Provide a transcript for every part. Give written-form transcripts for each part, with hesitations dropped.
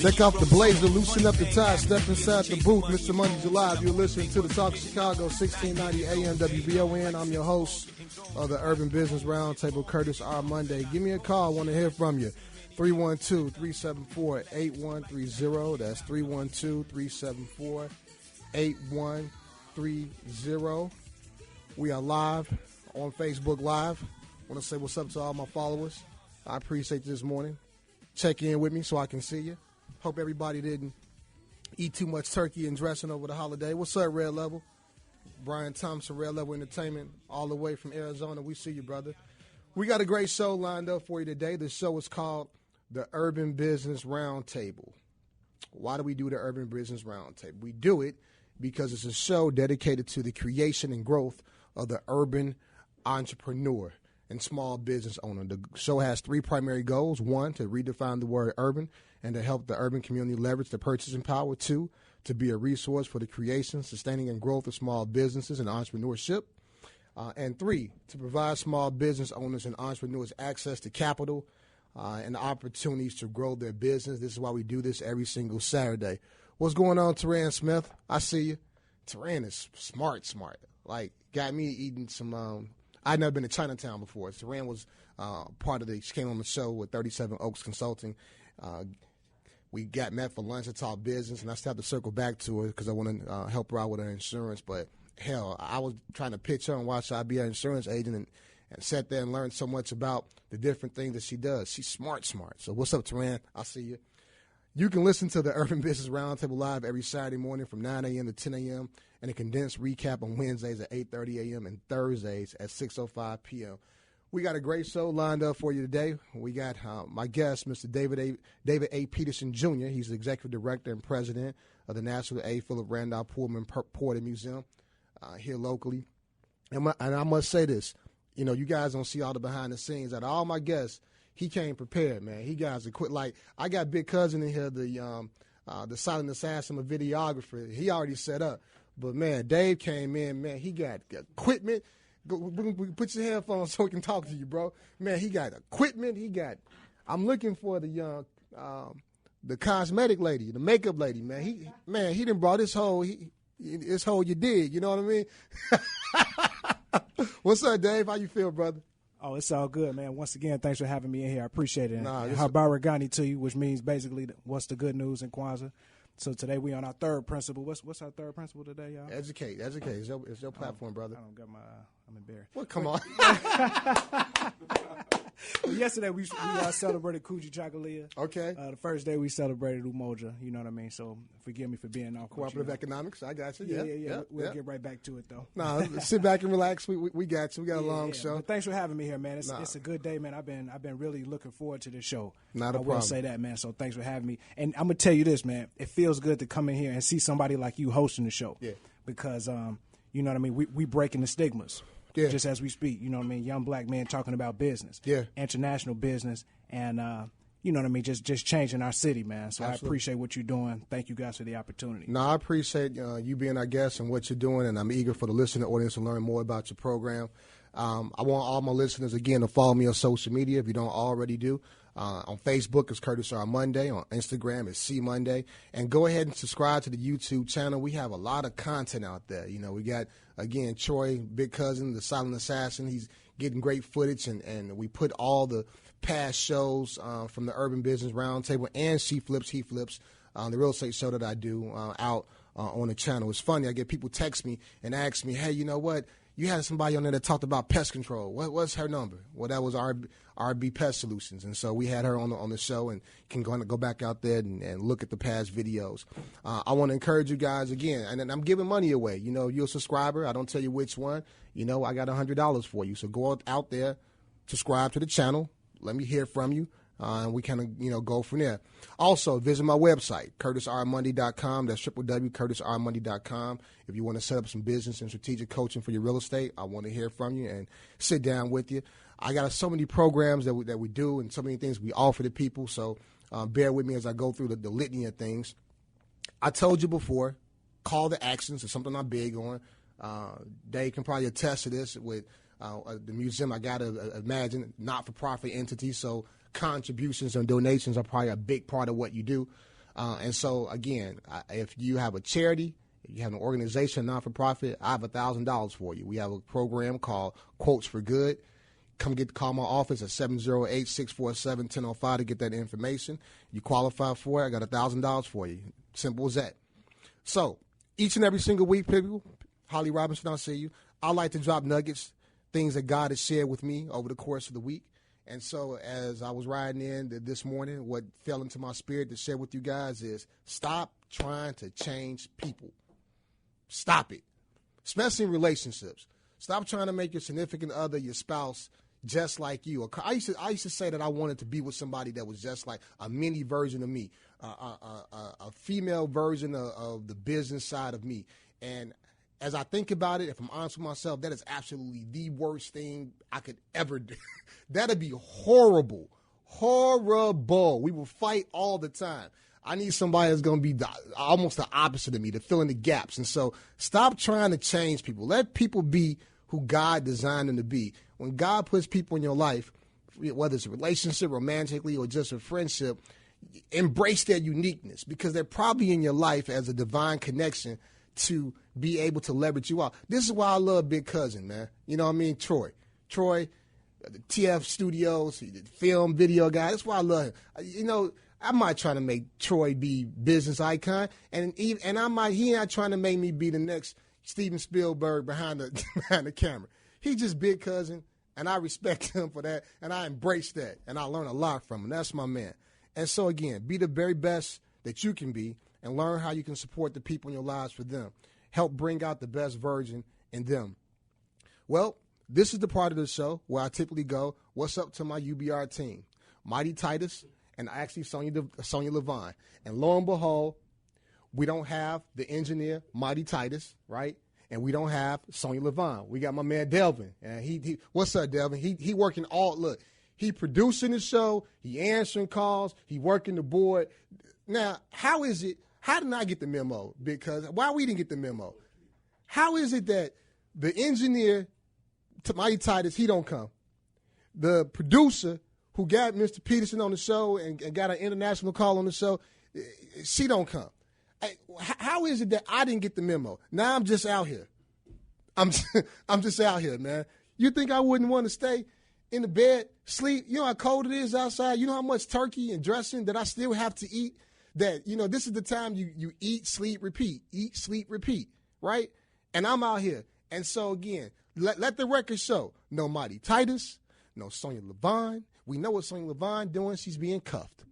Take off the blazer, loosen up the tie, step inside the booth. Mr. Money's Alive. You're listening to the Talk Chicago, 1690 AM WBON. I'm your host of the Urban Business Roundtable, Curtis R. Monday. Give me a call. I want to hear from you. 312-374-8130. That's 312-374-8130. We are live on Facebook Live. I want to say what's up to all my followers. I appreciate you this morning. Check in with me so I can see you. Hope everybody didn't eat too much turkey and dressing over the holiday. What's up, Red Level? Brian Thompson, Red Level Entertainment, all the way from Arizona. We see you, brother. We got a great show lined up for you today. The show is called the Urban Business Roundtable. Why do we do the Urban Business Roundtable? We do it because it's a show dedicated to the creation and growth of the urban entrepreneur and small business owner. The show has three primary goals. One, to redefine the word urban and to help the urban community leverage their purchasing power. Two, to be a resource for the creation, sustaining, and growth of small businesses and entrepreneurship. And three, to provide small business owners and entrepreneurs access to capital and opportunities to grow their business. This is why we do this every single Saturday. What's going on, Teran Smith? I see you. Teran is smart. Like, got me eating some I'd never been to Chinatown before. Teran was part of she came on the show with 37 Oaks Consulting. We got met for lunch to talk business, and I still have to circle back to her because I want to help her out with her insurance. But, hell, I was trying to pitch her and watch her be an insurance agent and sat there and learned so much about the different things that she does. She's smart. So what's up, Teran? I see you. You can listen to the Urban Business Roundtable live every Saturday morning from 9 a.m. to 10 a.m. and a condensed recap on Wednesdays at 8:30 a.m. and Thursdays at 6:05 p.m. We got a great show lined up for you today. We got my guest, Mr. David A. Peterson, Jr. He's the Executive Director and President of the National A. Phillip Randolph Pullman Port and Museum here locally. And I must say this, you guys don't see all the behind the scenes. Out of all my guests, he came prepared, man. He guys are quit. Like, I got Big Cousin in here, the silent assassin, a videographer. He already set up. But, man, Dave came in, man. He got equipment. Put your headphones so we can talk to you, bro. Man, he got equipment. I'm looking for the cosmetic lady, the makeup lady, man. He done brought his whole you dig. You know what I mean? What's up, Dave? How you feel, brother? Oh, it's all good, man. Once again, thanks for having me in here. I appreciate it. Habaragani to you, which means basically what's the good news in Kwanzaa. So today we on our third principle. What's our third principle today, y'all? Educate. It's your platform, brother. I don't got I'm embarrassed. Well, come on. Well, yesterday we celebrated Kuji Chakalia. Okay. The first day we celebrated Umoja. You know what I mean? So forgive me for being off. Cooperative economics. I got you. Yeah. We'll get right back to it, though. No, sit back and relax. We got you. We got a long show. But thanks for having me here, man. It's a good day, man. I've been really looking forward to this show. Not a problem. I will say that, man. So thanks for having me. And I'm gonna tell you this, man. It feels good to come in here and see somebody like you hosting the show. Yeah. Because you know what I mean. We breaking the stigmas. Yeah. Just as we speak, you know what I mean? Young black men talking about business, international business, and, you know what I mean, just changing our city, man. So Absolutely. I appreciate what you're doing. Thank you guys for the opportunity. No, I appreciate you being our guest and what you're doing, and I'm eager for the listening audience to learn more about your program. I want all my listeners, again, to follow me on social media if you don't already do. On Facebook, it's Curtis R. Monday. On Instagram, it's C Monday. And go ahead and subscribe to the YouTube channel. We have a lot of content out there. We got, again, Troy, Big Cousin, the silent assassin. He's getting great footage, and we put all the past shows from the Urban Business Roundtable and He Flips, the real estate show that I do out on the channel. It's funny. I get people text me and ask me, hey, you know what? You had somebody on there that talked about pest control. What's her number? Well, that was RB Pest Solutions. And so we had her on the show, and can go back out there and look at the past videos. I want to encourage you guys again, and I'm giving money away. You're a subscriber. I don't tell you which one. I got $100 for you. So go out there, subscribe to the channel. Let me hear from you. And we kind of, go from there. Also, visit my website, curtisrmonday.com. That's www.curtisrmonday.com. If you want to set up some business and strategic coaching for your real estate, I want to hear from you and sit down with you. I got so many programs that we do and so many things we offer to people. So bear with me as I go through the litany of things. I told you before, call to actions is something I'm big on. Dave can probably attest to this with the museum. I got to imagine not-for-profit entities, so contributions and donations are probably a big part of what you do. And so, again, if you have a charity, if you have an organization, non-for-profit, I have $1,000 for you. We have a program called Quotes for Good. Call my office at 708-647-1005 to get that information. You qualify for it, I got $1,000 for you. Simple as that. So each and every single week, people, Holly Robinson, I'll see you. I like to drop nuggets, things that God has shared with me over the course of the week. And so as I was riding in this morning, what fell into my spirit to share with you guys is stop trying to change people. Stop it, especially in relationships. Stop trying to make your significant other, your spouse, just like you. I used to say that I wanted to be with somebody that was just like a mini version of me, a female version of the business side of me. And as I think about it, if I'm honest with myself, that is absolutely the worst thing I could ever do. That'd be horrible, horrible. We will fight all the time. I need somebody that's going to be almost the opposite of me, to fill in the gaps. And so stop trying to change people. Let people be who God designed them to be. When God puts people in your life, whether it's a relationship, romantically, or just a friendship, embrace their uniqueness, because they're probably in your life as a divine connection to be able to leverage you out. This is why I love Big Cousin, man. You know what I mean? Troy, the TF Studios, the film, video guy. That's why I love him. You know, I might try to make Troy be business icon, and he not trying to make me be the next Steven Spielberg behind the camera. He just Big Cousin, and I respect him for that, and I embrace that, and I learn a lot from him. That's my man. And so, again, be the very best that you can be, and learn how you can support the people in your lives for them. Help bring out the best version in them. Well, this is the part of the show where I typically go, what's up to my UBR team? Mighty Titus and actually Sonia Levine. And lo and behold, we don't have the engineer, Mighty Titus, right? And we don't have Sonia Levine. We got my man Delvin. And he what's up, Delvin? He working look, he producing the show, he answering calls, he working the board. Now, how did I get the memo? Because why we didn't get the memo? How is it that the engineer, Mighty Titus, he don't come? The producer who got Mr. Peterson on the show and got an international call on the show, she don't come. How is it that I didn't get the memo? Now I'm just out here. I'm just out here, man. You think I wouldn't want to stay in the bed, sleep? You know how cold it is outside? You know how much turkey and dressing that I still have to eat? That, you know, this is the time you eat, sleep, repeat, right? And I'm out here. And so, again, let the record show. No Mighty Titus, no Sonia Levine. We know what Sonia Levine doing. She's being cuffed.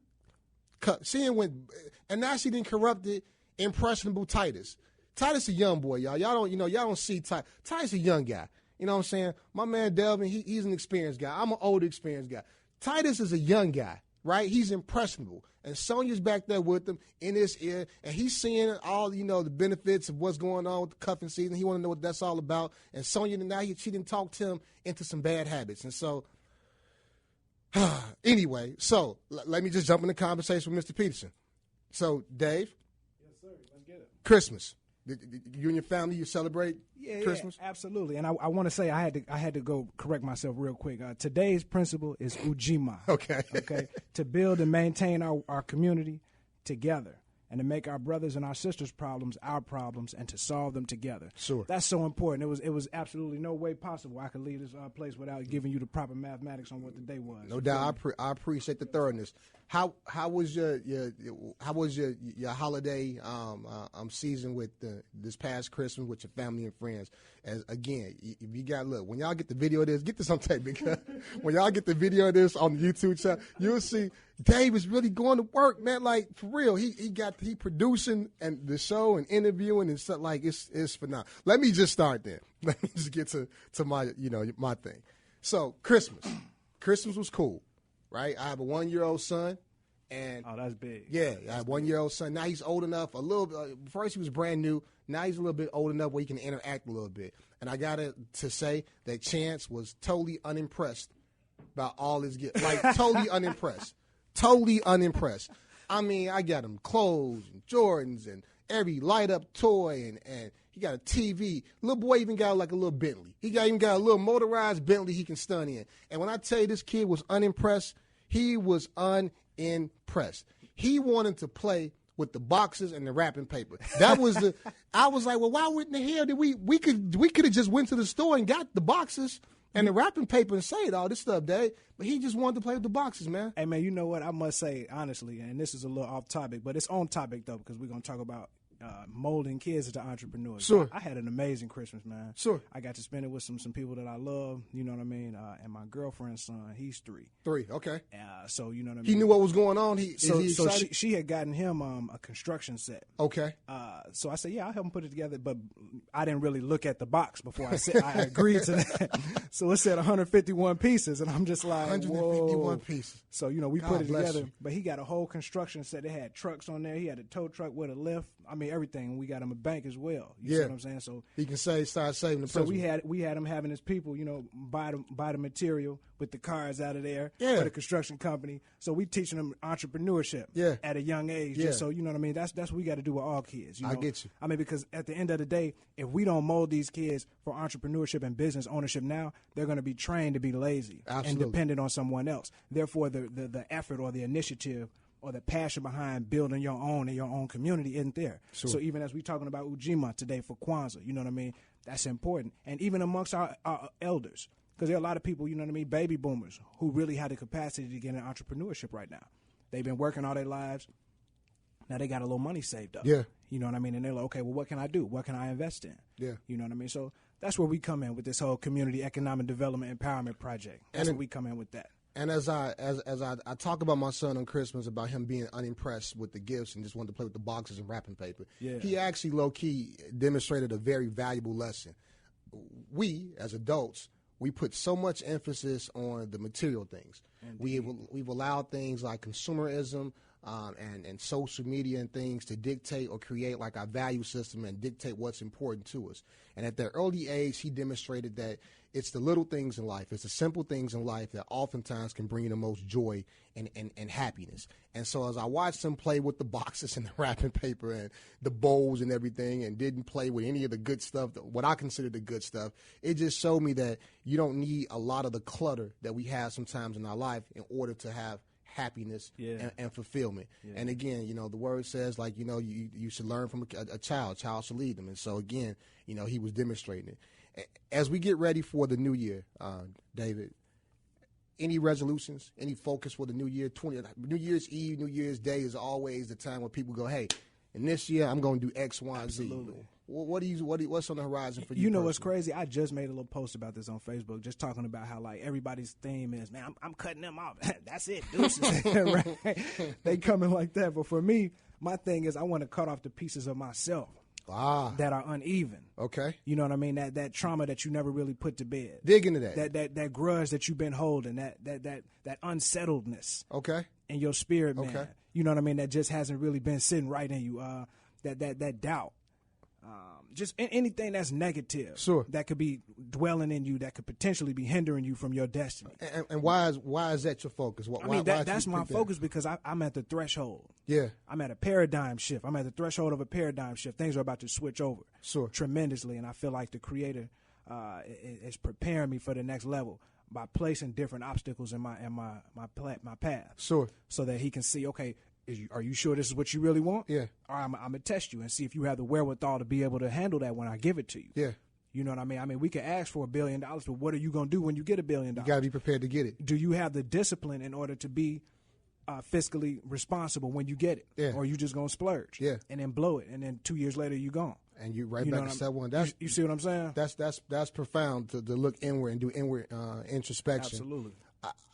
And now she didn't corrupt it. Impressionable Titus. Titus a young boy, y'all. Y'all don't see Titus. Titus a young guy. You know what I'm saying? My man Delvin, he's an experienced guy. I'm an older experienced guy. Titus is a young guy, right? He's impressionable. And Sonia's back there with him in his ear, and he's seeing all, the benefits of what's going on with the cuffing season. He want to know what that's all about. And Sonia, she didn't talk him into some bad habits. And so, anyway, let me just jump in the conversation with Mr. Peterson. So, Dave. Yes, sir. Let's get it. Christmas. You and your family, you celebrate Christmas? Yeah, absolutely. And I want to say I had to go correct myself real quick. Today's principle is Ujima. Okay. To build and maintain our community together, and to make our brothers and our sisters' problems our problems, and to solve them together. Sure. That's so important. It was absolutely no way possible I could leave this place without giving you the proper mathematics on what the day was. No doubt. I appreciate the thoroughness. How was your holiday season with this past Christmas with your family and friends? As again, if you got when y'all get the video of this, get this on tape, because when y'all get the video of this on the YouTube channel, you'll see Dave is really going to work, man. Like, for real, he producing and the show and interviewing and stuff. Like, it's phenomenal. Let me just start there. Let me just get to my my thing. So Christmas was cool, right? I have a 1-year-old son. And that's big. Yeah, I have a 1-year-old son. Now he's old enough. First he was brand new. Now he's a little bit old enough where he can interact a little bit. And I got to say that Chance was totally unimpressed by all his gifts. Like, totally unimpressed. Totally unimpressed. I mean, I got him clothes and Jordans and every light-up toy, and he got a TV. Little boy even got like a little Bentley. He even got a little motorized Bentley he can stun in. And when I tell you this kid was unimpressed, he was unimpressed. He wanted to play with the boxes and the wrapping paper. That was the. I was like, well, why wouldn't the hell did we could have just went to the store and got the boxes and the wrapping paper and saved all this stuff, Dave. But he just wanted to play with the boxes, man. Hey, man, you know what? I must say, honestly, and this is a little off topic, but it's on topic, though, because we're going to talk about molding kids into entrepreneurs. Sure. I had an amazing Christmas, man. Sure. I got to spend it with some people that I love, you know what I mean? And my girlfriend's son, he's 3. 3, okay. So, you know what I mean? He knew what was going on. So she had gotten him a construction set. Okay. So I said, yeah, I'll help him put it together, but I didn't really look at the box before I said I agreed to that. So it said 151 pieces, and I'm just like, 151 whoa. pieces. So, you know, we put it together, but he got a whole construction set. It had trucks on there. He had a tow truck with a lift. I mean, everything. We got him a bank as well. You see what I'm saying? So he can start saving the principal. So we had him having his people, you know, buy the material with the cars out of there for the construction company. So we teaching them entrepreneurship at a young age. Just so, you know what I mean? That's what we got to do with all kids. You know? I get you. I mean, because at the end of the day, if we don't mold these kids for entrepreneurship and business ownership now, they're going to be trained to be lazy and dependent on someone else. Therefore, the effort or the initiative or the passion behind building your own and your own community isn't there. Sure. So even as we're talking about Ujima today for Kwanzaa, you know what I mean? That's important. And even amongst our elders, because there are a lot of people, you know what I mean, baby boomers, who really have the capacity to get in entrepreneurship right now. They've been working all their lives. Now they got a little money saved up. Yeah. You know what I mean? And they're like, okay, well, what can I do? What can I invest in? Yeah. You know what I mean? So that's where we come in with this whole community economic development empowerment project. That's where we come in with that. And as I talk about my son on Christmas, about him being unimpressed with the gifts and just wanted to play with the boxes and wrapping paper, he actually low-key demonstrated a very valuable lesson. We, as adults, we put so much emphasis on the material things. We've allowed things like consumerism and social media and things to dictate or create like our value system and dictate what's important to us. And at that early age, he demonstrated that it's the little things in life, it's the simple things in life that oftentimes can bring you the most joy and happiness. And so as I watched him play with the boxes and the wrapping paper and the bowls and everything and didn't play with any of the good stuff, what I consider the good stuff, it just showed me that you don't need a lot of the clutter that we have sometimes in our life in order to have happiness and fulfillment. Yeah. And again, you know, the word says, like, you know, you should learn from a child. Child should lead them. And so, again, you know, he was demonstrating it. As we get ready for the new year, David, any resolutions, any focus for the new year? New Year's Eve, New Year's Day is always the time where people go, hey, and this year I'm going to do X, Y, and Z. Absolutely. What's on the horizon for you? You know what's crazy? I just made a little post about this on Facebook, just talking about how like everybody's theme is, man, I'm cutting them off. That's it, deuces. Right? They coming like that. But for me, my thing is I want to cut off the pieces of myself that are uneven. Okay. You know what I mean? That trauma that you never really put to bed. Dig into that. That grudge that you've been holding, that unsettledness. Okay. In your spirit, man. Okay. You know what I mean? That just hasn't really been sitting right in you. That doubt. Just anything that's negative, that could be dwelling in you, that could potentially be hindering you from your destiny. And why is that your focus? That's my focus because I'm at the threshold. Yeah, I'm at a paradigm shift. I'm at the threshold of a paradigm shift. Things are about to switch over tremendously, and I feel like the Creator is preparing me for the next level by placing different obstacles in my path. So that He can see, okay, are you sure this is what you really want? Yeah. Or I'm going to test you and see if you have the wherewithal to be able to handle that when I give it to you. Yeah. You know what I mean? I mean, we can ask for $1 billion, but what are you going to do when you get $1 billion? You got to be prepared to get it. Do you have the discipline in order to be fiscally responsible when you get it? Yeah. Or are you just going to splurge? Yeah. And then blow it, and then 2 years later you're gone. And you back to step one. You see what I'm saying? That's profound to look inward and do inward introspection. Absolutely.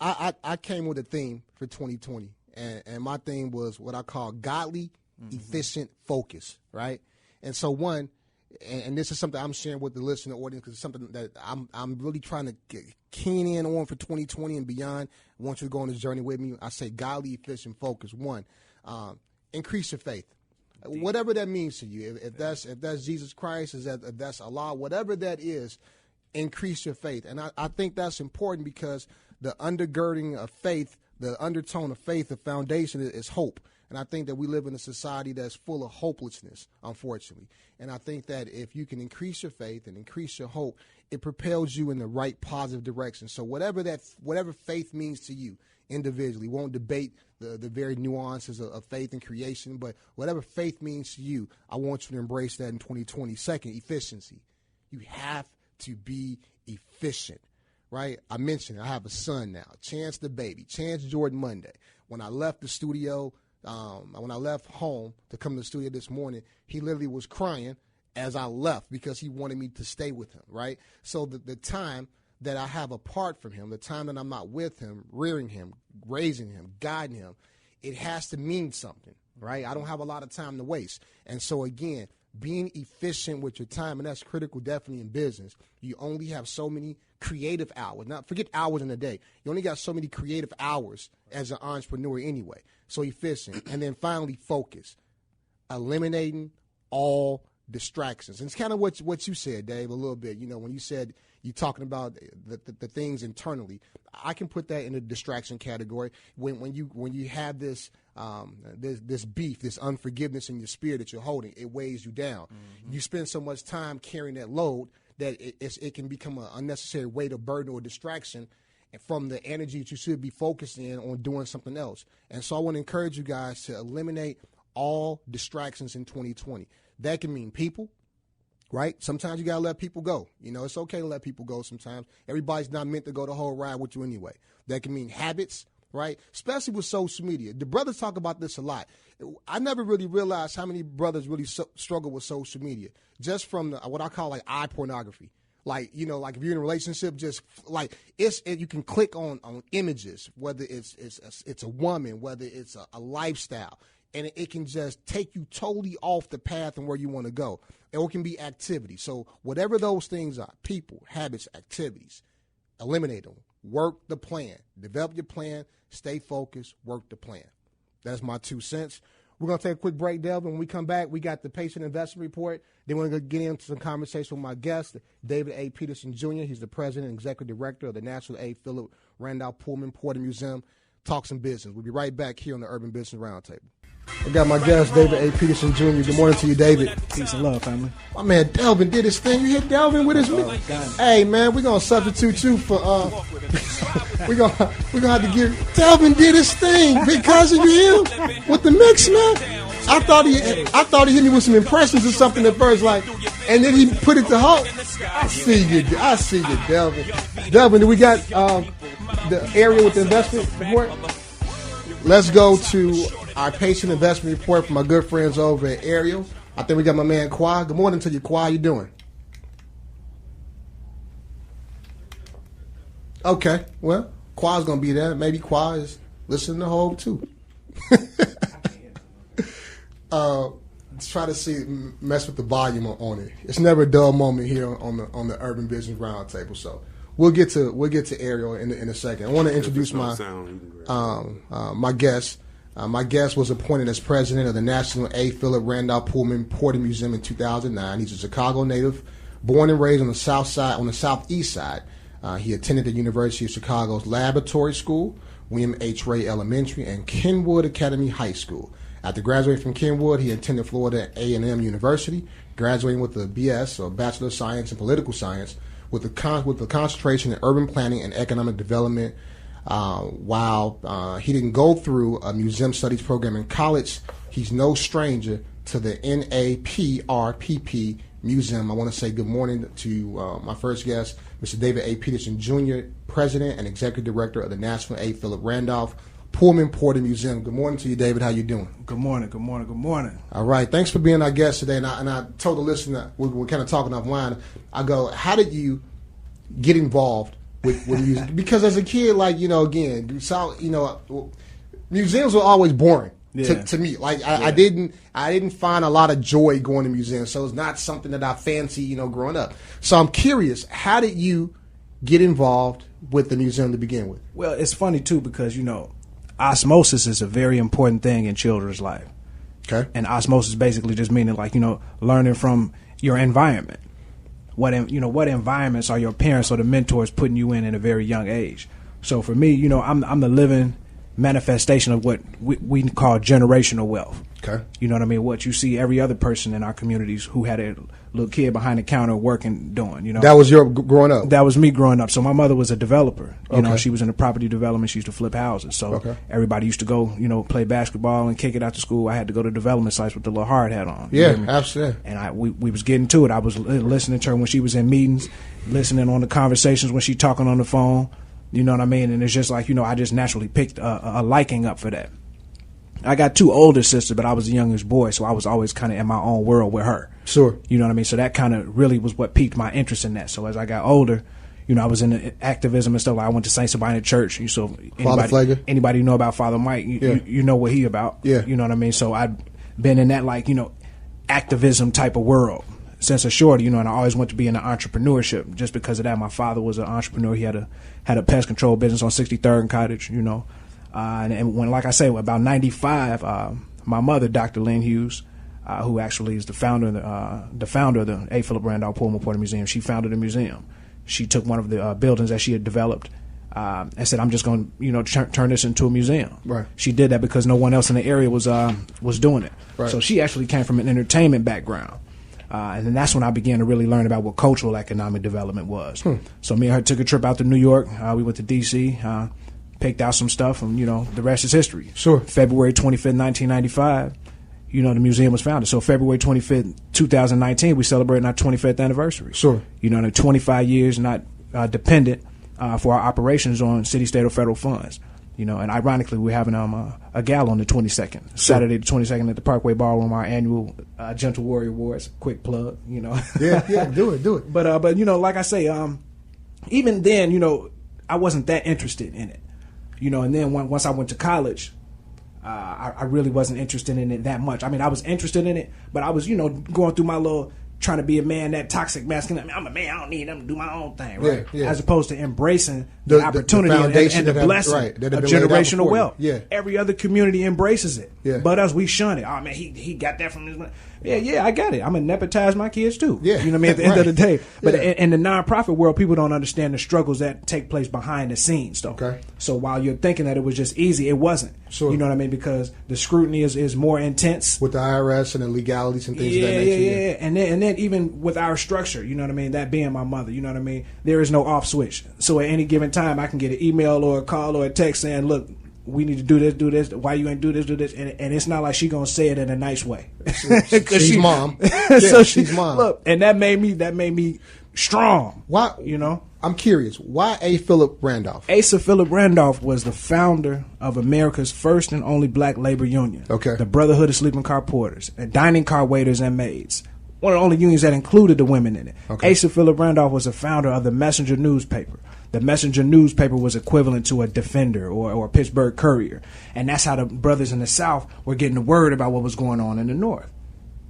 I came with a theme for 2020. And my theme was what I call godly, efficient focus, right? And so and this is something I'm sharing with the listener audience because it's something that I'm really trying to get keen in on for 2020 and beyond. I want you to go on this journey with me. I say godly, efficient focus. One, increase your faith. Whatever that means to you. If that's Jesus Christ, if that's Allah, whatever that is, increase your faith. And I think that's important because the undergirding of faith, the undertone of faith, the foundation is hope. And I think that we live in a society that's full of hopelessness, unfortunately. And I think that if you can increase your faith and increase your hope, it propels you in the right positive direction. So whatever faith means to you individually, won't debate the very nuances of faith and creation, but whatever faith means to you, I want you to embrace that in 2020. Second, efficiency. You have to be efficient, right? I mentioned I have a son now, Chance the baby, Chance Jordan Monday. When I left the studio, when I left home to come to the studio this morning, he literally was crying as I left because he wanted me to stay with him, right? So the time that I have apart from him, the time that I'm not with him, rearing him, raising him, guiding him, it has to mean something, right? I don't have a lot of time to waste. And so, again, being efficient with your time, and that's critical definitely in business. You only have so many creative hours. Now, forget hours in a day. You only got so many creative hours as an entrepreneur anyway. So efficient. And then finally, focus. Eliminating all distractions. And it's kind of what you said, Dave, a little bit. You know, when you said you're talking about the things internally, I can put that in the distraction category. When you have this this beef, this unforgiveness in your spirit that you're holding, it weighs you down. Mm-hmm. You spend so much time carrying that load that it can become an unnecessary weight or burden or distraction from the energy that you should be focusing on doing something else. And so I want to encourage you guys to eliminate all distractions in 2020. That can mean people, right? Sometimes you got to let people go. You know, it's okay to let people go sometimes. Everybody's not meant to go the whole ride with you anyway. That can mean habits, right? Especially with social media. The brothers talk about this a lot. I never really realized how many brothers really struggle with social media, just from what I call like eye pornography. Like, you know, like if you're in a relationship, just like you can click on images, whether it's a woman, whether it's a lifestyle. And it can just take you totally off the path and where you want to go. Or it can be activity. So whatever those things are, people, habits, activities, eliminate them. Work the plan. Develop your plan. Stay focused. Work the plan. That's my 2 cents. We're going to take a quick break, Delvin. When we come back, we got the patient investment report. Then we're going to get into some conversation with my guest, David A. Peterson, Jr. He's the president and executive director of the National A. Phillip, Randolph, Pullman, Porter Museum. Talk some business. We'll be right back here on the Urban Business Roundtable. I got my guest, David A. Peterson, Jr. Good morning to you, David. Peace and love, family. My man Delvin did his thing. You hit Delvin with his Hey, man, we're going to substitute you for, we're gonna have to give, Delvin did his thing because of you with the mix, man. I thought he hit me with some impressions or something at first, like, and then he put it to hope. I see you, Delvin. Delvin, do we got the area with the investment report? Let's go to our patient investment report from my good friends over at Ariel. I think we got my man Kwa. Good morning to you, Kwa. How you doing? Okay, well, Kwa's going to be there. Maybe Kwa is listening to Hope too. Let's try to mess with the volume on it. It's never a dull moment here on the Urban Business Roundtable. So we'll get to Ariel in a second. I want to introduce my guest. My guest was appointed as president of the National A. Phillip Randolph Pullman Porter Museum in 2009. He's a Chicago native, born and raised on the southeast side. He attended the University of Chicago's Laboratory School, William H. Ray Elementary, and Kenwood Academy High School. After graduating from Kenwood, he attended Florida A&M University, graduating with a BS, or Bachelor of Science in Political Science, with a concentration in urban planning and economic development. While he didn't go through a museum studies program in college, he's no stranger to the NAPRPP Museum. I want to say good morning to my first guest, Mr. David A. Peterson, Jr., President and Executive Director of the National A. Phillip Randolph Pullman Porter Museum. Good morning to you, David. How you doing? Good morning. All right. Thanks for being our guest today. And I told the listener, we're kind of talking offline. I go, how did you get involved with music? Because as a kid, like, again, museums were always boring to me. Like, I didn't find a lot of joy going to museums, so it's not something that I fancy, growing up. So I'm curious, how did you get involved with the museum to begin with? Well, it's funny too because osmosis is a very important thing in children's life. Okay. And osmosis basically just meaning like learning from your environment. What environments are your parents or the mentors putting you in a very young age? So for me, I'm the living manifestation of what we call generational wealth. Okay. You know what I mean? What you see every other person in our communities who had a little kid behind the counter working, doing, you know. That was your growing up? That was me growing up. So my mother was a developer. You know, she was in the property development. She used to flip houses. So everybody used to go, you know, play basketball and kick it after school. I had to go to development sites with the little hard hat on. Yeah, absolutely. And we was getting to it. I was listening to her when she was in meetings, listening on the conversations when she talking on the phone. You know what I mean? And it's just like, you know, I just naturally picked a liking up for that. I got 2 older sisters, but I was the youngest boy, so I was always kind of in my own world with her. Sure. You know what I mean? So that kind of really was what piqued my interest in that. So as I got older, you know, I was in activism and stuff. Like I went to St. Sabina Church. So anybody know about Father Mike, you know what he about. Yeah. You know what I mean? So I've been in that, like, you know, activism type of world since a shorty, you know, and I always wanted to be in the entrepreneurship. Just because of that, my father was an entrepreneur. He had a pest control business on 63rd and Cottage, you know. And when, like I say, about 95, my mother, Dr. Lynn Hughes, who actually is the founder of the A. Phillip Randolph Pullman Porter Museum, she founded a museum. She took one of the buildings that she had developed and said, "I'm just going to, you know, turn this into a museum." Right. She did that because no one else in the area was doing it. Right. So she actually came from an entertainment background. And then that's when I began to really learn about what cultural economic development was. So me and her took a trip out to New York. We went to D.C., picked out some stuff, and, you know, the rest is history. Sure. February 25th, 1995, you know, the museum was founded. So February 25th, 2019, we celebrating our 25th anniversary. Sure. You know, 25 years not dependent for our operations on city, state, or federal funds. You know, and ironically, we're having a gala on the 22nd, sure. Saturday the 22nd at the Parkway Ballroom, our annual Gentle Warrior Awards. Quick plug, you know. Yeah, do it. But you know, like I say, even then, you know, I wasn't that interested in it. You know, and then once I went to college, I really wasn't interested in it that much. I mean, I was interested in it, but I was, you know, going through my little trying to be a man, that toxic masculine. I mean, I'm a man, I don't need them to do my own thing, right? Yeah. As opposed to embracing the opportunity and the blessing of generational wealth. Yeah. Every other community embraces it. Yeah. But us, we shun it. Oh, man, he got that from his money. Yeah, I got it. I'm going to nepotize my kids, too. Yeah. You know what I mean? At the end of the day. But in the nonprofit world, people don't understand the struggles that take place behind the scenes, though. Okay. So while you're thinking that it was just easy, it wasn't. Sure. You know what I mean? Because the scrutiny is more intense. With the IRS and the legalities and things of that nature. Yeah. And then even with our structure, you know what I mean? That being my mother, you know what I mean? There is no off switch. So at any given time, I can get an email or a call or a text saying, look, we need to do this. Why you ain't do this? And it's not like she gonna say it in a nice way. She's mom. So she's mom. Look, and that made me strong. Why? You know? I'm curious. Why A. Phillip Randolph? Asa Phillip Randolph was the founder of America's first and only black labor union. Okay. The Brotherhood of Sleeping Car Porters, and dining car waiters and maids. One of the only unions that included the women in it. Okay. Asa Phillip Randolph was a founder of the Messenger newspaper. The Messenger newspaper was equivalent to a Defender or a Pittsburgh Courier. And that's how the brothers in the South were getting the word about what was going on in the North.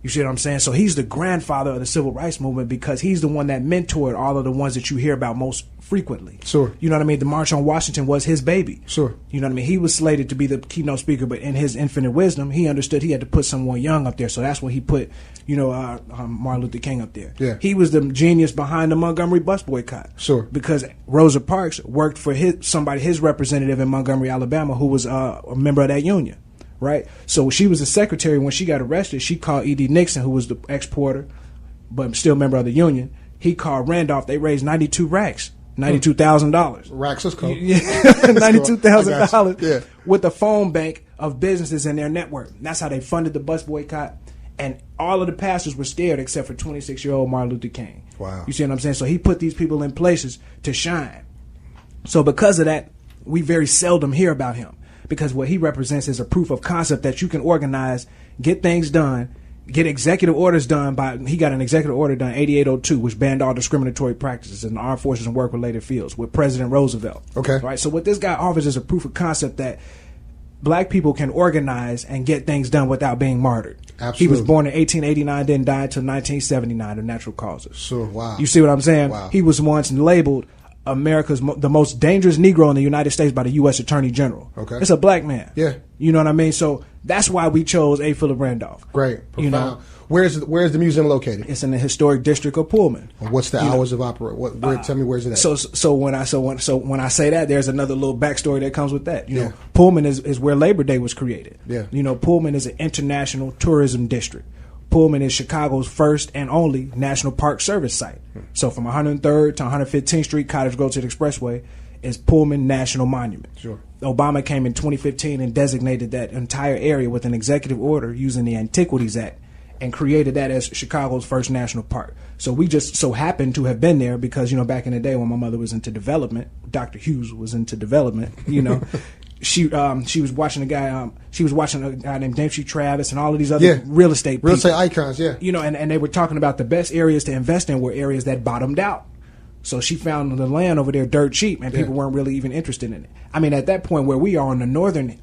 You see what I'm saying? So he's the grandfather of the civil rights movement because he's the one that mentored all of the ones that you hear about most frequently. Sure. You know what I mean? The March on Washington was his baby. Sure. You know what I mean? He was slated to be the keynote speaker, but in his infinite wisdom, he understood he had to put someone young up there. So that's when he put, you know, Martin Luther King up there. Yeah. He was the genius behind the Montgomery bus boycott. Sure. Because Rosa Parks worked for his representative in Montgomery, Alabama, who was a member of that union. Right, so she was the secretary when she got arrested. She called E.D. Nixon, who was the exporter, but still a member of the union. He called Randolph. They raised $92,000. Racks is cool. Yeah, $92,000. Yeah. With a phone bank of businesses in their network. That's how they funded the bus boycott. And all of the pastors were scared except for 26-year-old Martin Luther King. Wow. You see what I'm saying? So he put these people in places to shine. So because of that, we very seldom hear about him. Because what he represents is a proof of concept that you can organize, get things done, get executive orders done he got an executive order done, 8802, which banned all discriminatory practices in the armed forces and work-related fields with President Roosevelt. Okay. Right. So what this guy offers is a proof of concept that black people can organize and get things done without being martyred. Absolutely. He was born in 1889, didn't die until 1979 of natural causes. Sure. Wow. You see what I'm saying? Wow. He was once labeled the most dangerous Negro in the United States by the U.S. Attorney General. Okay. It's a black man. Yeah. You know what I mean? So that's why we chose A. Phillip Randolph. Great. Profound. You know, where's the museum located? it's in the historic district of Pullman. What's the hours of operation? Tell me where's it at? So when I say that, there's another little backstory that comes with that. You know, Pullman is where Labor Day was created. Yeah. You know, Pullman is an international tourism district. Pullman is Chicago's first and only National Park Service site. So from 103rd to 115th Street, Cottage Grove to the Expressway, is Pullman National Monument. Sure. Obama came in 2015 and designated that entire area with an executive order using the Antiquities Act and created that as Chicago's first national park. So we just so happened to have been there because, you know, back in the day when my mother was into development, Dr. Hughes was into development, you know. She was watching a guy named Dempsey Travis and all of these other real estate icons, you know, and they were talking about the best areas to invest in were areas that bottomed out. So she found the land over there dirt cheap, and people weren't really even interested in it. I mean, at that point where we are on the northern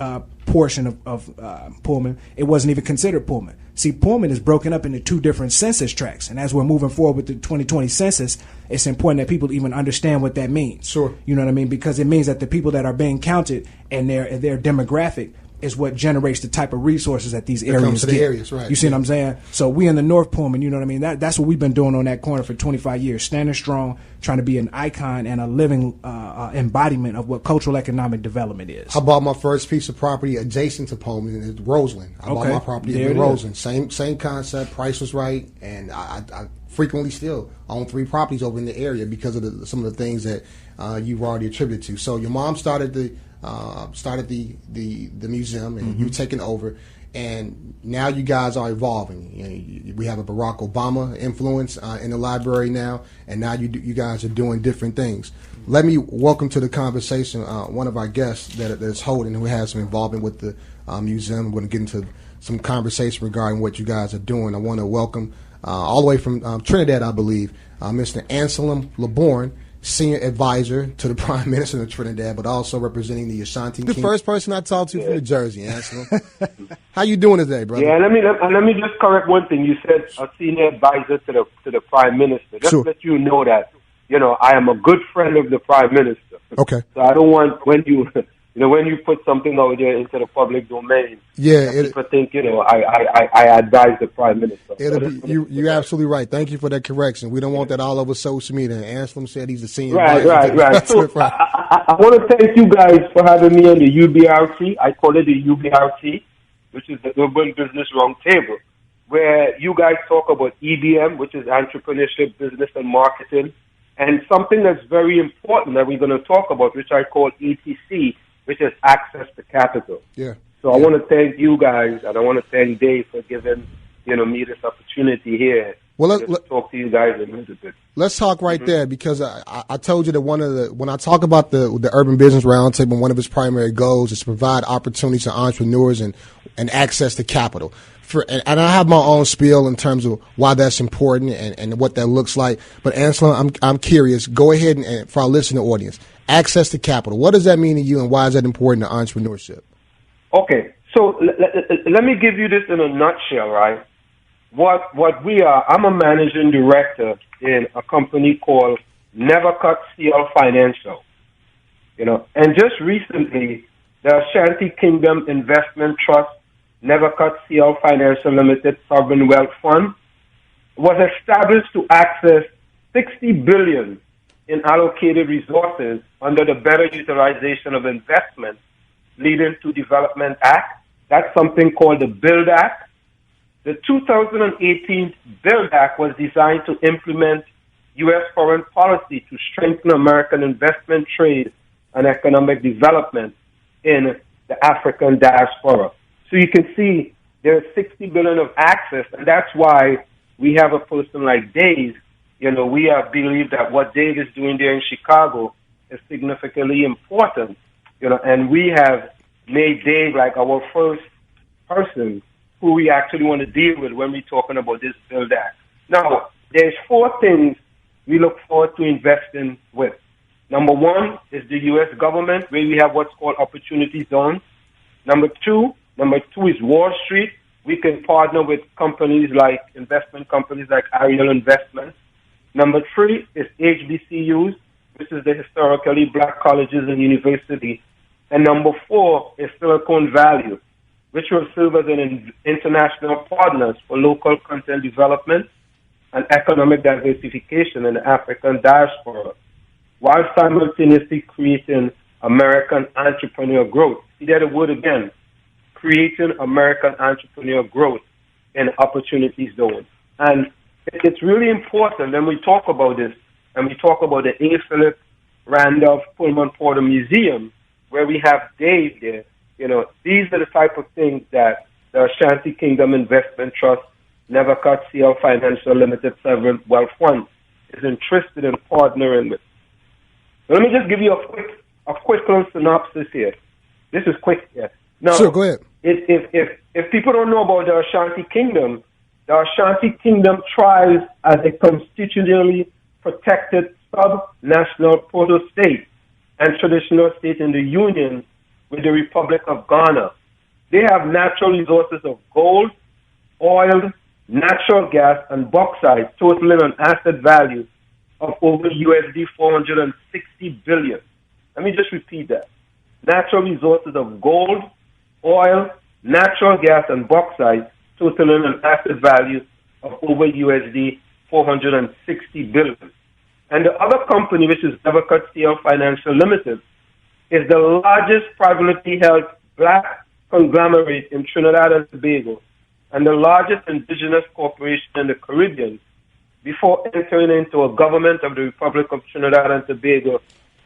portion of Pullman, it wasn't even considered Pullman. See, Pullman is broken up into two different census tracts, and as we're moving forward with the 2020 census, it's important that people even understand what that means. Sure. You know what I mean? Because it means that the people that are being counted and their demographic is what generates the type of resources that these areas get. Areas, right. You see what I'm saying? So we in the North Pullman, you know what I mean? That's what we've been doing on that corner for 25 years, standing strong, trying to be an icon and a living embodiment of what cultural economic development is. I bought my first piece of property adjacent to Pullman. It's Roseland. I bought my property in Roseland. Same concept. Price was right, and I frequently still own 3 properties over in the area because of some of the things that you've already attributed to. So your mom started the museum, and you've taken over, and now you guys are evolving. You know, we have a Barack Obama influence in the library now, and now you guys are doing different things. Let me welcome to the conversation one of our guests that's holding, who has some involvement with the museum. We're going to get into some conversation regarding what you guys are doing. I want to welcome all the way from Trinidad, I believe, Mr. Anselm LeBourne, Senior Advisor to the Prime Minister of Trinidad, but also representing the Ashanti King. The first person I talked to from New Jersey, Anselm. How you doing today, brother? Yeah, let me just correct one thing. You said a Senior Advisor to the Prime Minister. Just let you know that, you know, I am a good friend of the Prime Minister. Okay. So I don't want when you put something out there into the public domain, people think, you know, I advise the Prime Minister. You're absolutely right. Thank you for that correction. We don't want that all over social media. Anselm said he's the senior advisor. Right. So I want to thank you guys for having me on the UBRT. I call it the UBRT, which is the Urban Business Roundtable, where you guys talk about EBM, which is entrepreneurship, business, and marketing, and something that's very important that we're going to talk about, which I call ETC, which is access to capital. Yeah. So I want to thank you guys, and I want to thank Dave for giving me this opportunity here. Well, to talk to you guys a little bit. Let's talk right there, because I told you that when I talk about the Urban Business Roundtable, one of its primary goals is to provide opportunities to entrepreneurs and access to capital. And I have my own spiel in terms of why that's important and what that looks like. But Anselm, I'm curious. Go ahead and for our listening audience, access to capital. What does that mean to you, and why is that important to entrepreneurship? Okay, so let me give you this in a nutshell, right? What we are, I'm a managing director in a company called Nevercut CL Financial. You know, and just recently, the Ashanti Kingdom Investment Trust, Nevercut CL Financial Limited Sovereign Wealth Fund, was established to access $60 billion in allocated resources under the Better Utilization of Investment Leading to Development Act. That's something called the BUILD Act. The 2018 BUILD Act was designed to implement U.S. foreign policy to strengthen American investment, trade, and economic development in the African diaspora. So you can see there's $60 billion of access, and that's why we have a person like Dave. You know, we have believed that what Dave is doing there in Chicago is significantly important, you know, and we have made Dave like our first person who we actually want to deal with when we're talking about this BUILD Act. Now, there's 4 things we look forward to investing with. Number 1 is the U.S. government, where we have what's called opportunity zones. Number two is Wall Street. We can partner with investment companies like Ariel Investments. Number 3 is HBCUs, which is the historically black colleges and universities. And number 4 is Silicon Valley, which will serve as an international partners for local content development and economic diversification in the African diaspora, while simultaneously creating American entrepreneur growth. See that word again, creating American entrepreneur growth in opportunity zones. And it's really important when we talk about this, and we talk about the A. Phillip, Randolph, Pullman Porter Museum, where we have Dave there. You know, these are the type of things that the Ashanti Kingdom Investment Trust, Nevercut CL Financial Limited Sovereign Wealth Fund is interested in partnering with. So let me just give you a quick little synopsis here. This is quick here. Now, sure, go ahead. If people don't know about the Ashanti Kingdom thrives as a constitutionally protected sub-national proto-state and traditional state in the Union with the Republic of Ghana. They have natural resources of gold, oil, natural gas, and bauxite, totaling an asset value of over USD 460 billion. Let me just repeat that. Natural resources of gold, oil, natural gas, and bauxite, totaling an asset value of over USD 460 billion. And the other company, which is Nevercut CL Financial Limited, is the largest privately held black conglomerate in Trinidad and Tobago and the largest indigenous corporation in the Caribbean before entering into a government of the Republic of Trinidad and Tobago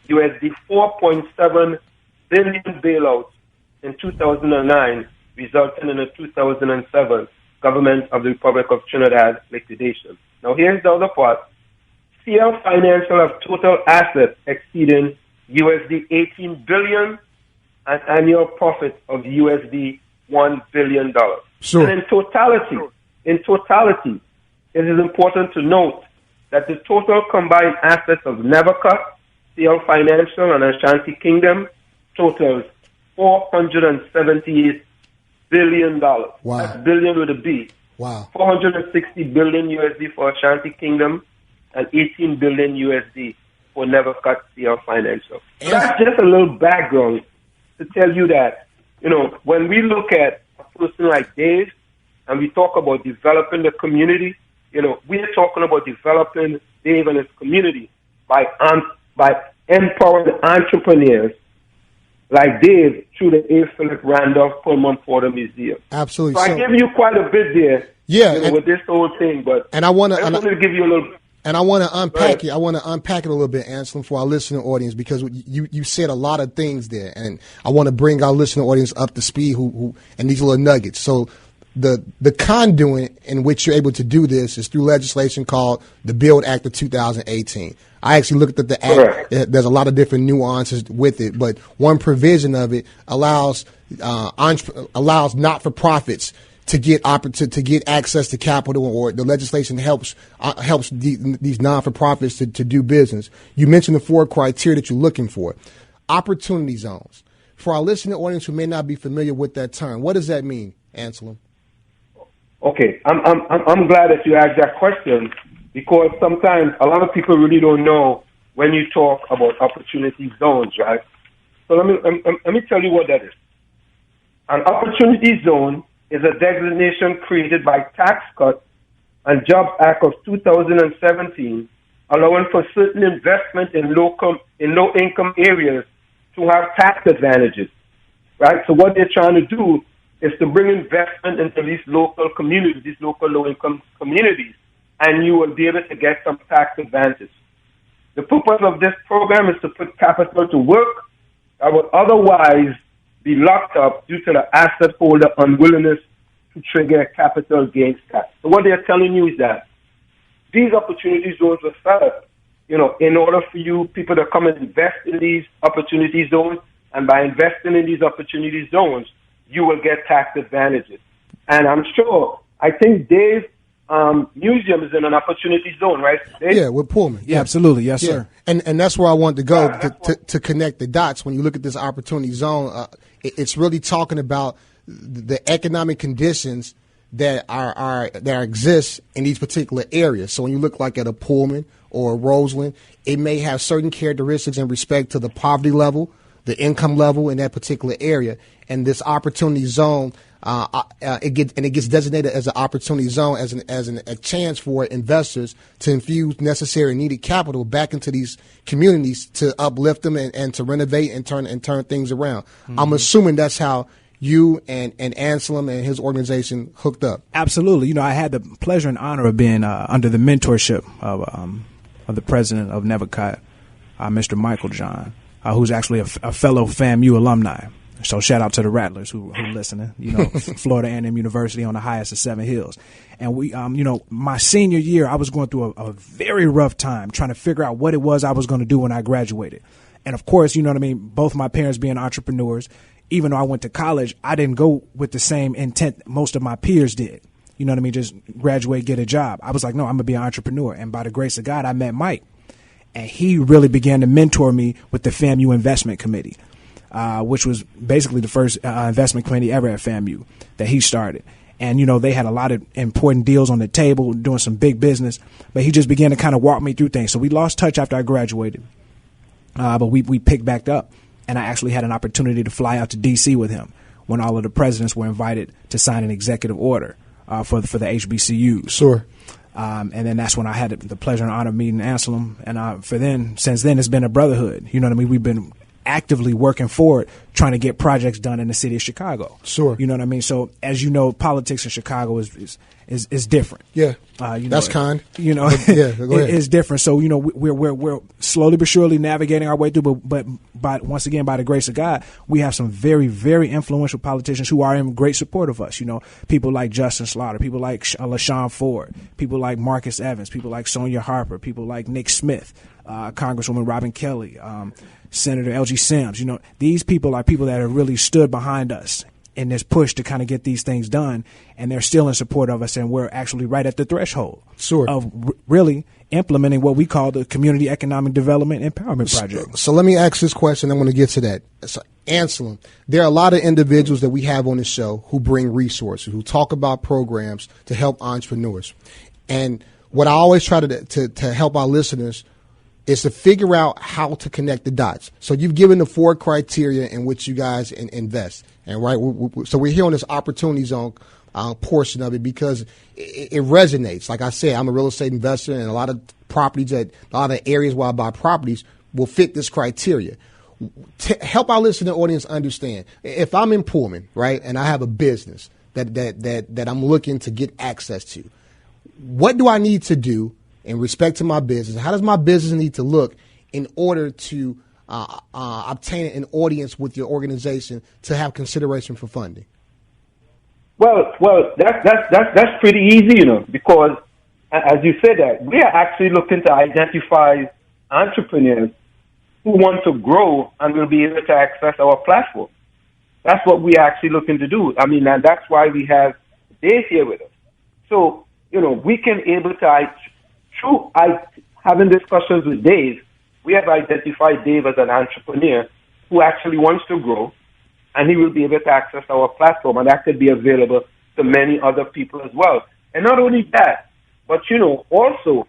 USD 4.7 billion bailout in 2009, resulting in a 2007 government of the Republic of Trinidad liquidation. Now here's the other part. CL Financial have total assets exceeding USD 18 billion and annual profit of USD $1 billion. Sure. And in totality, it is important to note that the total combined assets of Nevercut, CL Financial, and Ashanti Kingdom totals $478 billion. Wow. That's billion with a B. Wow. 460 billion USD for Ashanti Kingdom and 18 billion USD for Nevercut CL Financial. So that's just a little background to tell you that, you know, when we look at a person like Dave and we talk about developing the community, you know, we are talking about developing Dave and his community by empowering entrepreneurs like Dave through the A. Phillip Randolph Pullman Porter Museum. Absolutely. So I give you quite a bit there, yeah, you know, with this whole thing, but I want to give you a little. And I want to unpack it. I want to unpack it a little bit, Anselm, for our listening audience, because you said a lot of things there, and I want to bring our listening audience up to speed. Who and these little nuggets. So the conduit in which you're able to do this is through legislation called the Build Act of 2018. I actually looked at the act. Correct. There's a lot of different nuances with it, but one provision of it allows not-for-profits to get access to capital, or the legislation helps these non-for-profits to do business. You mentioned the 4 criteria that you're looking for. Opportunity zones. For our listening audience who may not be familiar with that term, what does that mean, Anselm? Okay, I'm glad that you asked that question, because sometimes a lot of people really don't know when you talk about opportunity zones, right? So let me tell you what that is. An opportunity zone is a designation created by Tax Cuts and Jobs Act of 2017, allowing for certain investment in low-income areas to have tax advantages, right? So what they're trying to do is to bring investment into these local communities, these local low-income communities, and you will be able to get some tax advantage. The purpose of this program is to put capital to work that would otherwise be locked up due to the asset holder unwillingness to trigger capital gains tax. So what they're telling you is that these opportunity zones were set up, you know, in order for you people to come and invest in these opportunity zones, and by investing in these opportunity zones, you will get tax advantages. And I'm sure, I think Dave's museum is in an opportunity zone, right, Dave? Yeah, with Pullman. Yeah, absolutely. Yes, sir. And that's where I wanted to go to connect the dots. When you look at this opportunity zone, it's really talking about the economic conditions that exist in these particular areas. So when you look like at a Pullman or Roseland, it may have certain characteristics in respect to the poverty level, the income level in that particular area, and this opportunity zone. It gets designated as an opportunity zone as a chance for investors to infuse necessary and needed capital back into these communities to uplift them and to renovate and turn things around. Mm-hmm. I'm assuming that's how you and Anselm and his organization hooked up. Absolutely. I had the pleasure and honor of being under the mentorship of the president of Never Cut, Mr. Michael John, who's actually a fellow FAMU alumni. So shout out to the Rattlers who listening, Florida A&M University on the highest of 7 hills. And we, my senior year, I was going through a very rough time trying to figure out what it was I was going to do when I graduated. And of course, both my parents being entrepreneurs, even though I went to college, I didn't go with the same intent most of my peers did. Just graduate, get a job. I was like, no, I'm going to be an entrepreneur. And by the grace of God, I met Mike. And he really began to mentor me with the FAMU Investment Committee. Which was basically the first investment committee ever at FAMU that he started. And, they had a lot of important deals on the table, doing some big business. But he just began to kind of walk me through things. So we lost touch after I graduated. But we picked back up. And I actually had an opportunity to fly out to D.C. with him when all of the presidents were invited to sign an executive order for the HBCUs. Sure. And then that's when I had the pleasure and honor of meeting Anselm. And since then, it's been a brotherhood. We've been actively working forward, trying to get projects done in the city of Chicago. Sure. So as politics in Chicago is different. Yeah. That's kind. Yeah, go ahead. It's different. So, we're slowly but surely navigating our way through, but once again, by the grace of God, we have some very, very influential politicians who are in great support of us. People like Justin Slaughter, people like LaShawn Ford, people like Marcus Evans, people like Sonia Harper, people like Nick Smith, Congresswoman Robin Kelly, Senator L.G. Sims. These people are people that have really stood behind us in this push to kind of get these things done, and they're still in support of us, and we're actually right at the threshold of really implementing what we call the Community Economic Development Empowerment Project. So let me ask this question. I'm going to get to that. So, Anselm, there are a lot of individuals that we have on the show who bring resources, who talk about programs to help entrepreneurs. And what I always try to help our listeners is to figure out how to connect the dots. So you've given the 4 criteria in which you guys invest. And so we're here on this opportunity zone portion of it because it resonates. Like I said, I'm a real estate investor, and a lot of areas where I buy properties will fit this criteria. Help our listening audience understand. If I'm in Pullman, right, and I have a business that I'm looking to get access to, what do I need to do in respect to my business? How does my business need to look in order to obtain an audience with your organization to have consideration for funding? Well, that's pretty easy, because as you said that, we are actually looking to identify entrepreneurs who want to grow and will be able to access our platform. That's what we're actually looking to do. And that's why we have Dave here with us. So, we can able to, through having discussions with Dave, we have identified Dave as an entrepreneur who actually wants to grow, and he will be able to access our platform, and that could be available to many other people as well. And not only that, but, also,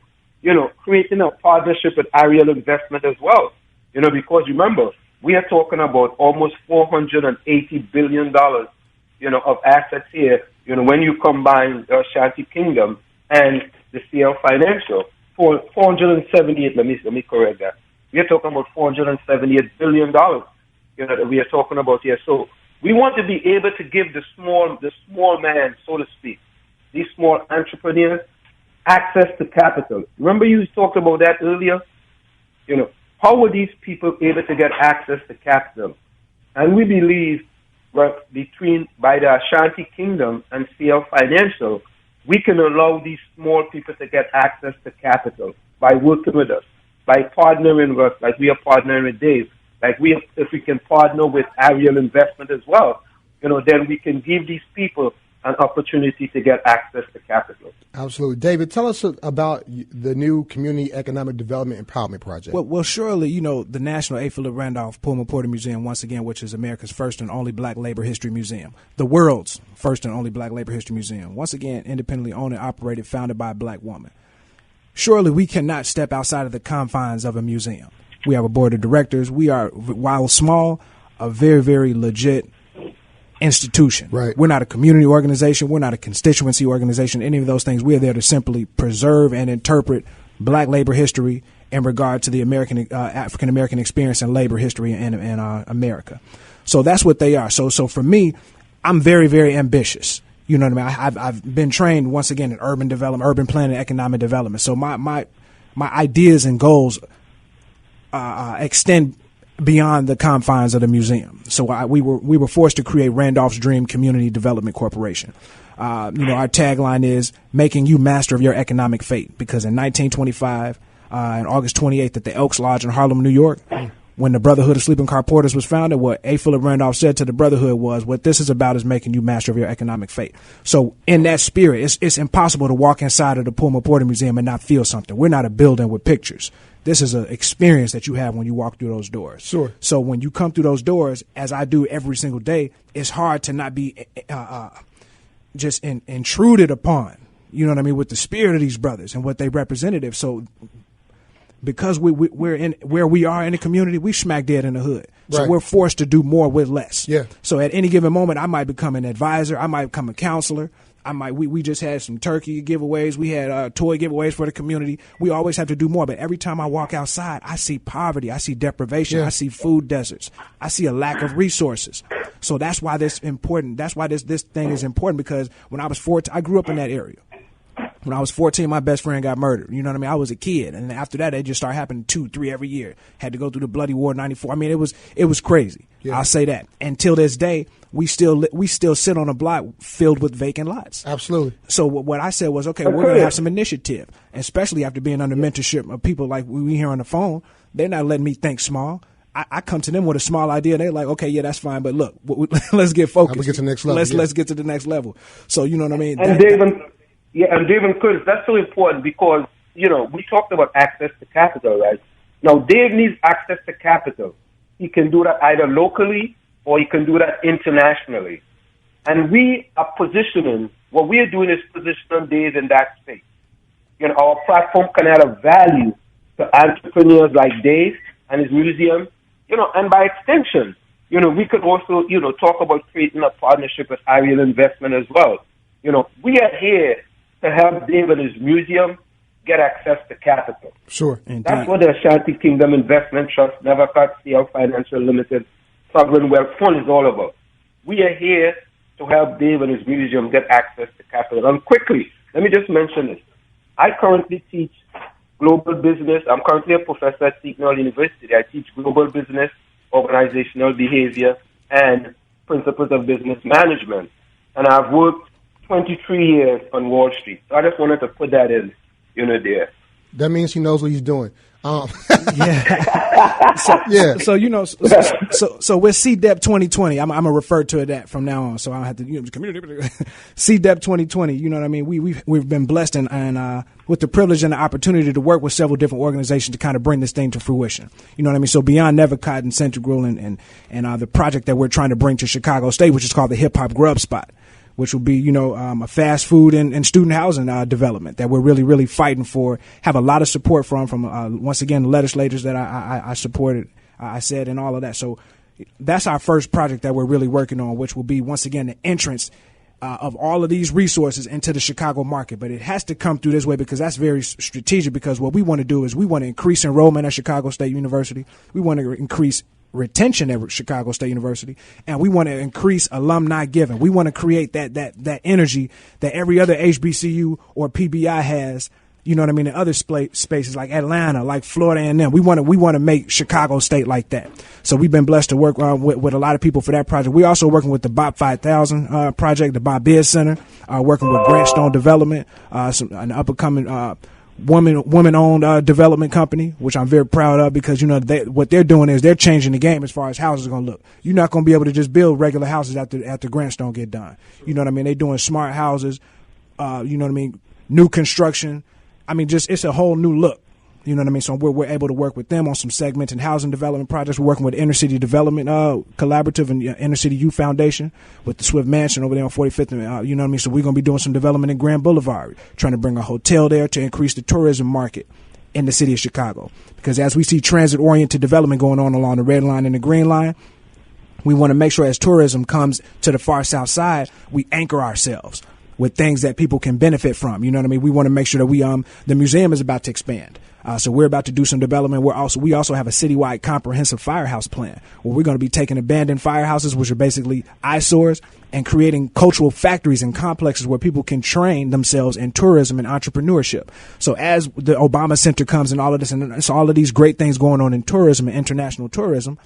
creating a partnership with Ariel Investment as well. Because remember, we are talking about almost $480 billion, of assets here, when you combine the Ashanti Kingdom and the CL Financial, for 478, let me correct that. We are talking about $478 billion, that we are talking about here. So we want to be able to give the small man, so to speak, these small entrepreneurs, access to capital. Remember you talked about that earlier? How were these people able to get access to capital? And we believe that by the Ashanti Kingdom and CL Financial, we can allow these small people to get access to capital by working with us, by partnering with us, like we are partnering with Dave, if we can partner with Ariel Investment as well, then we can give these people an opportunity to get access to capital. Absolutely. David, tell us about the new Community Economic Development Empowerment Project. Well, surely, the National A. Phillip Randolph Pullman Porter Museum, once again, which is America's first and only Black labor history museum, the world's first and only Black labor history museum, once again, independently owned and operated, founded by a Black woman. surely we cannot step outside of the confines of a museum. We have a board of directors. We are, while small, a very, very legit institution. Right. We're not a community organization. We're not a constituency organization. Any of those things. We're there to simply preserve and interpret black labor history in regard to the African American experience and labor history in America. So that's what they are. So for me, I'm very, very ambitious. You know what I mean? I've been trained once again in urban development, urban planning, economic development. So my ideas and goals extend beyond the confines of the museum. So we were forced to create Randolph's Dream Community Development Corporation. Our tagline is making you master of your economic fate, because in 1925, on August 28th at the Elks Lodge in Harlem, New York, when the Brotherhood of Sleeping Car Porters was founded, what A. Phillip Randolph said to the Brotherhood was, what this is about is making you master of your economic fate. So in that spirit, it's impossible to walk inside of the Pullman Porter Museum and not feel something. We're not a building with pictures. This is an experience that you have when you walk through those doors. Sure. So when you come through those doors, as I do every single day, it's hard to not be just intruded upon, you know what I mean, with the spirit of these brothers and what they representative. So because we're in where we are in the community, we smack dead in the hood. So Right. we're forced to do more with less. Yeah. So at any given moment, I might become an advisor. I might become a counselor. We just had some turkey giveaways. We had toy giveaways for the community. We always have to do more. But every time I walk outside, I see poverty. I see deprivation. Yeah. I see food deserts. I see a lack of resources. So that's why this important. That's why this thing is important, because when I was 14, I grew up in that area. When I was 14, my best friend got murdered. You know what I mean? I was a kid. And after that, they just started happening 2, 3 every year. Had to go through the bloody war 94. I mean, it was crazy. Yeah. I'll say that. Until this day, we still sit on a block filled with vacant lots. Absolutely. So what I said was, okay, we're going to have some initiative, especially after being under mentorship of people like we hear on the phone. They're not letting me think small. I come to them with a small idea, and they're like, okay, yeah, that's fine, but look, let's get focused. Get to the next level. Let's get to the next level. So, you know what I mean? And Dave and Chris, that's so important because, we talked about access to capital, right? Now, Dave needs access to capital. He can do that either locally or he can do that internationally. And we are what we are doing is positioning Dave in that space. Our platform can add a value to entrepreneurs like Dave and his museum, and by extension, we could also, talk about creating a partnership with Ariel Investment as well. We are here to help Dave and his museum get access to capital. Sure. Indeed. That's what the Ashanti Kingdom Investment Trust, Nevercut CL Financial Limited, Sovereign Wealth Fund is all about. We are here to help Dave and his museum get access to capital. And quickly, let me just mention this. I currently teach global business. I'm currently a professor at Seton University. I teach global business, organizational behavior, and principles of business management. And I've worked 23 years on Wall Street. So I just wanted to put that in, there. That means he knows what he's doing. Yeah. So with CDEP 2020, I'm gonna refer to that from now on. So I don't have to community CDEP 2020. You know what I mean? We've been blessed and with the privilege and the opportunity to work with several different organizations to kind of bring this thing to fruition. You know what I mean? So beyond Nevercott and Central and the project that we're trying to bring to Chicago State, which is called the Hip Hop Grub Spot, which will be, a fast food and student housing development that we're really, really fighting for. Have a lot of support from once again, the legislators that I supported, I said, and all of that. So that's our first project that we're really working on, which will be, once again, the entrance of all of these resources into the Chicago market. But it has to come through this way because that's very strategic, because what we want to do is we want to increase enrollment at Chicago State University. We want to increase retention at Chicago State University, and we want to increase alumni giving. We want to create that energy that every other HBCU or PBI has, you know what I mean, in other spaces like Atlanta, like Florida A&M. We want to make Chicago State like that. So we've been blessed to work with a lot of people for that project. We're also working with the BOP 5000 project, the Bob Biz Center, working with Grantstone Development, an up-and-coming woman-owned development company, which I'm very proud of, because what they're doing is they're changing the game as far as houses are going to look. You're not going to be able to just build regular houses after grants don't get done. You know what I mean? They're doing smart houses. You know what I mean? New construction. I mean, it's a whole new look. You know what I mean? So we're able to work with them on some segments and housing development projects. We're working with Inner City Development Collaborative and Inner City Youth Foundation with the Swift Mansion over there on 45th. You know what I mean? So we're going to be doing some development in Grand Boulevard, trying to bring a hotel there to increase the tourism market in the city of Chicago. Because as we see transit-oriented development going on along the Red Line and the Green Line, we want to make sure as tourism comes to the far south side, we anchor ourselves with things that people can benefit from. You know what I mean? We want to make sure that the museum is about to expand. So we're about to do some development. We also have a citywide comprehensive firehouse plan where we're going to be taking abandoned firehouses, which are basically eyesores, and creating cultural factories and complexes where people can train themselves in tourism and entrepreneurship. So as the Obama Center comes and all of this, and so all of these great things going on in tourism and international tourism,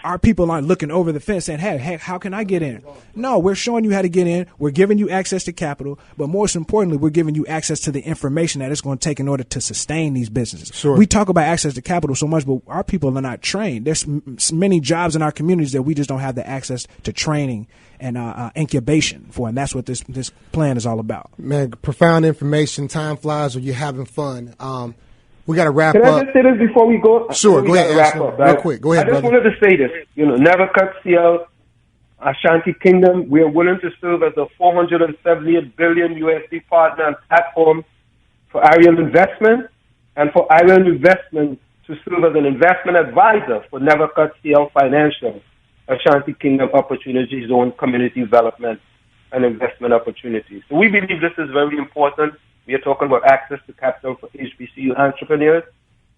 our people aren't looking over the fence saying, hey, how can I get in? No, we're showing you how to get in. We're giving you access to capital. But most importantly, we're giving you access to the information that it's going to take in order to sustain these businesses. Sure. We talk about access to capital so much, but our people are not trained. There's many jobs in our communities that we just don't have the access to training and incubation for. And that's what this plan is all about. Man, profound information. Time flies when you're having fun. We got to wrap up. Can I just say this before we go? Sure, go ahead, wrap up, right? Real quick. Go ahead, I just brother. wanted to say this. Never cut CL, Ashanti Kingdom. We are willing to serve as a $478 billion USD partner and platform for Ariel Investment, and for Ariel Investment to serve as an investment advisor for Never Cut CL Financial, Ashanti Kingdom Opportunity Zone Community Development and Investment Opportunities. So we believe this is very important. We are talking about access to capital for HBCU entrepreneurs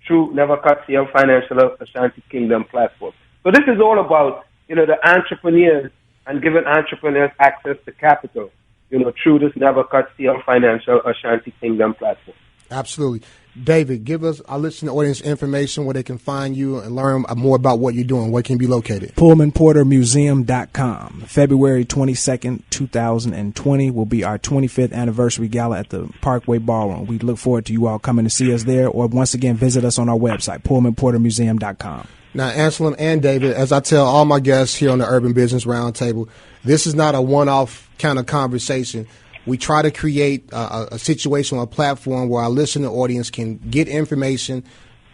through Never Cut CL Financial Ashanti Kingdom platform. So this is all about, the entrepreneurs and giving entrepreneurs access to capital, through this Never Cut CL Financial Ashanti Kingdom platform. Absolutely. David, give us our listening audience information where they can find you and learn more about what you're doing. Where can you be located? PullmanPorterMuseum.com. February 22nd, 2020 will be our 25th anniversary gala at the Parkway Ballroom. We look forward to you all coming to see us there, or once again, visit us on our website, PullmanPorterMuseum.com. Now, Anselm and David, as I tell all my guests here on the Urban Business Roundtable, this is not a one-off kind of conversation. We try to create a situation or a platform where our listening audience can get information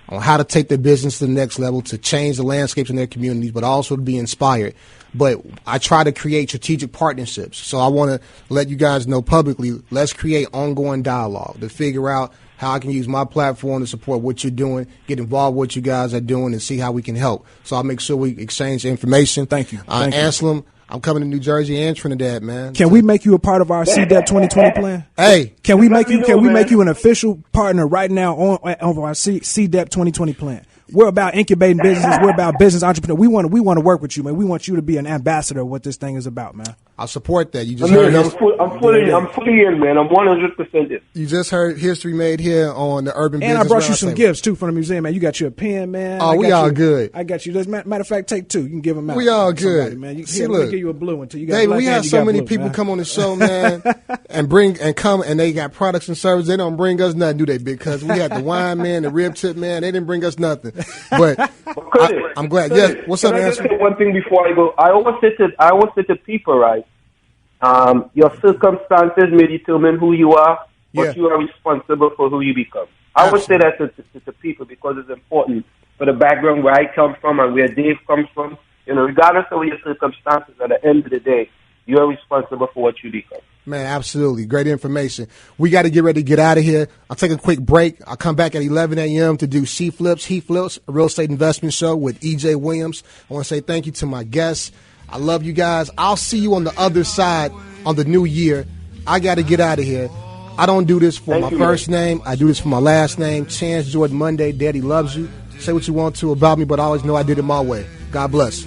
on how to take their business to the next level, to change the landscapes in their communities, but also to be inspired. But I try to create strategic partnerships. So I want to let you guys know publicly, let's create ongoing dialogue to figure out how I can use my platform to support what you're doing, get involved with what you guys are doing, and see how we can help. So I'll make sure we exchange information. Thank you. Anselm, I'm coming to New Jersey and Trinidad, man. Can we make you a part of our CDEP 2020 plan? Hey, can we make you an official partner right now on our CDEP 2020 plan? We're about incubating businesses. We're about business entrepreneurs. We want to work with you, man. We want you to be an ambassador of what this thing is about, man. I support that. You just heard I'm fully in, man. I'm 100% in. You just heard history made here on the Urban Business. And I brought you some gifts too from the museum, man. You got you a pen, man. Oh, we all good. I got you. Matter of fact, take two. You can give them out. We all good, man. See, look, give you a blue one too. You got David, we have so many people come on the show, man, and they got products and services. They don't bring us nothing, do they? Because we had the wine man, the rib tip man. They didn't bring us nothing. But I'm glad. Yes. What's up, man? Can I just say one thing before I go? I always say to people, right? Your circumstances may determine who you are, but you are responsible for who you become. I would say that to people because it's important for the background where I come from and where Dave comes from. Regardless of your circumstances, at the end of the day, you are responsible for what you become. Man, absolutely. Great information. We got to get ready to get out of here. I'll take a quick break. I'll come back at 11 a.m. to do He Flips, a real estate investment show with E.J. Williams. I want to say thank you to my guests. I love you guys. I'll see you on the other side on the new year. I got to get out of here. I don't do this for my first name. I do this for my last name. Chance Jordan Monday. Daddy loves you. Say what you want to about me, but I always know I did it my way. God bless.